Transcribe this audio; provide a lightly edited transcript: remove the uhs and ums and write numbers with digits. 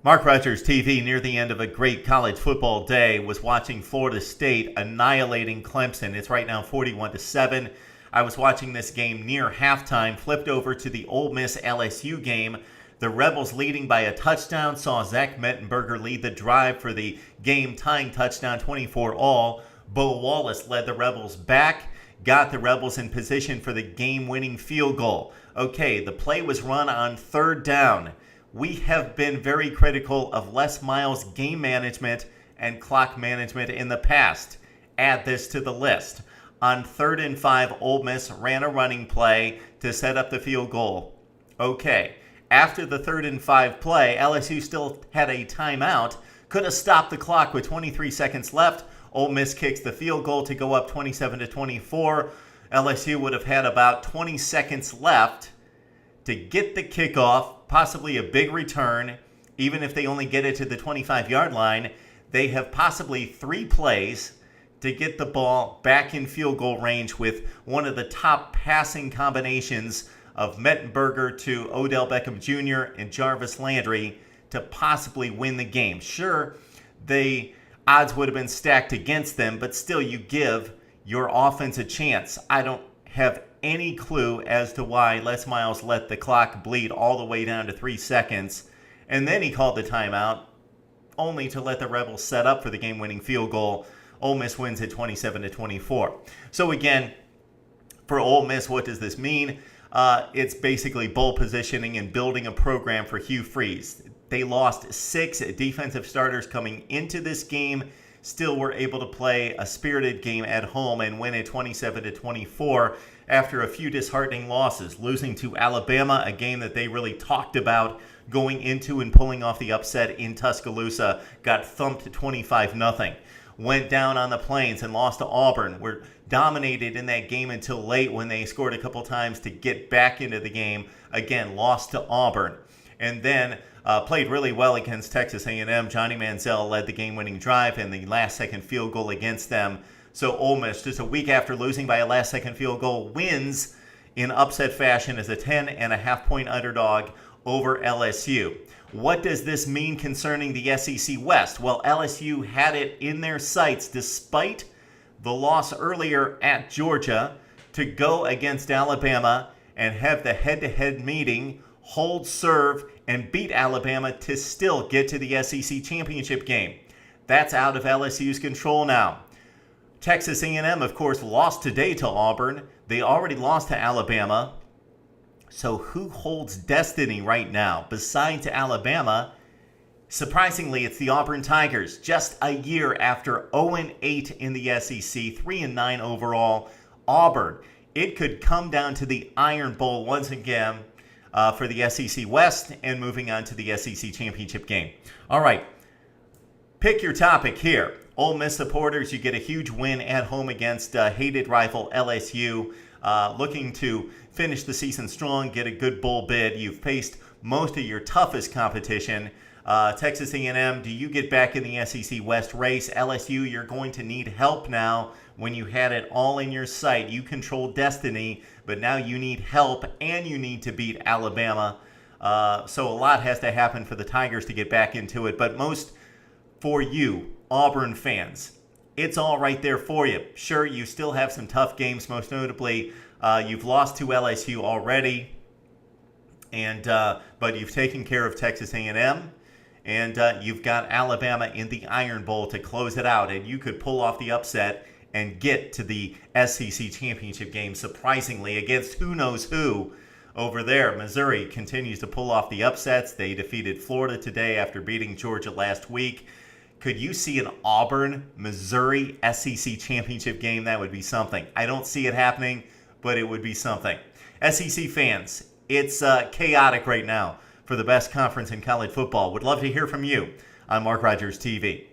Mark Rogers TV, near the end of a great college football day, was watching Florida State annihilating Clemson. It's right now 41-7. I was watching this game near halftime, flipped over to the Ole Miss LSU game. The Rebels leading by a touchdown, saw Zach Mettenberger lead the drive for the game-tying touchdown, 24-all. Bo Wallace led the Rebels back, got the Rebels in position for the game-winning field goal. Okay, the play was run on third down. We have been very critical of Les Miles' game management and clock management in the past. Add this to the list. On 3rd and 5, Ole Miss ran a running play to set up the field goal. Okay, after the 3rd and 5 play, LSU still had a timeout, could have stopped the clock with 23 seconds left. Ole Miss kicks the field goal to go up 27-24. LSU would have had about 20 seconds left to get the kickoff, possibly a big return. Even if they only get it to the 25-yard line, they have possibly 3 plays to get the ball back in field goal range with one of the top passing combinations of Mettenberger to Odell Beckham Jr. and Jarvis Landry to possibly win the game. Sure, the odds would have been stacked against them, but still you give your offense a chance. I don't have any clue as to why Les Miles let the clock bleed all the way down to 3 seconds, and then he called the timeout, only to let the Rebels set up for the game-winning field goal. Ole Miss wins at 27-24. So again, for Ole Miss, what does this mean? It's basically bowl positioning and building a program for Hugh Freeze. They lost 6 defensive starters coming into this game, still were able to play a spirited game at home and win at 27-24 after a few disheartening losses, losing to Alabama, a game that they really talked about going into and pulling off the upset in Tuscaloosa, got thumped 25-0. Went down on the Plains and lost to Auburn, were dominated in that game until late when they scored a couple times to get back into the game. Again, lost to Auburn. And then played really well against Texas A&M. Johnny Manziel led the game-winning drive and the last-second field goal against them. So Ole Miss, just a week after losing by a last-second field goal, wins in upset fashion as a 10.5-point underdog over LSU. What does this mean concerning the SEC West? Well, LSU had it in their sights, despite the loss earlier at Georgia, to go against Alabama and have the head-to-head meeting, hold serve, and beat Alabama to still get to the SEC championship game. That's out of LSU's control now. Texas A&M, of course, lost today to Auburn. They already lost to Alabama. So who holds destiny right now besides Alabama? Surprisingly, it's the Auburn Tigers. Just a year after 0-8 in the SEC, 3-9 overall. Auburn, it could come down to the Iron Bowl once again for the SEC West and moving on to the SEC championship game. All right, pick your topic here. Ole Miss supporters, you get a huge win at home against hated rival LSU. Looking to finish the season strong, get a good bowl bid. You've faced most of your toughest competition. Texas A&M, do you get back in the SEC West race? LSU, you're going to need help now when you had it all in your sight. You control destiny, but now you need help and you need to beat Alabama. So a lot has to happen for the Tigers to get back into it, but most for you, Auburn fans, it's all right there for you. Sure, you still have some tough games, most notably you've lost to LSU already, and but you've taken care of Texas A&M, and you've got Alabama in the Iron Bowl to close it out, and you could pull off the upset and get to the SEC championship game, surprisingly, against who knows who over there. Missouri continues to pull off the upsets. They defeated Florida today after beating Georgia last week. Could you see an Auburn-Missouri SEC championship game? That would be something. I don't see it happening, but it would be something. SEC fans, it's chaotic right now for the best conference in college football. Would love to hear from you on Mark Rogers TV.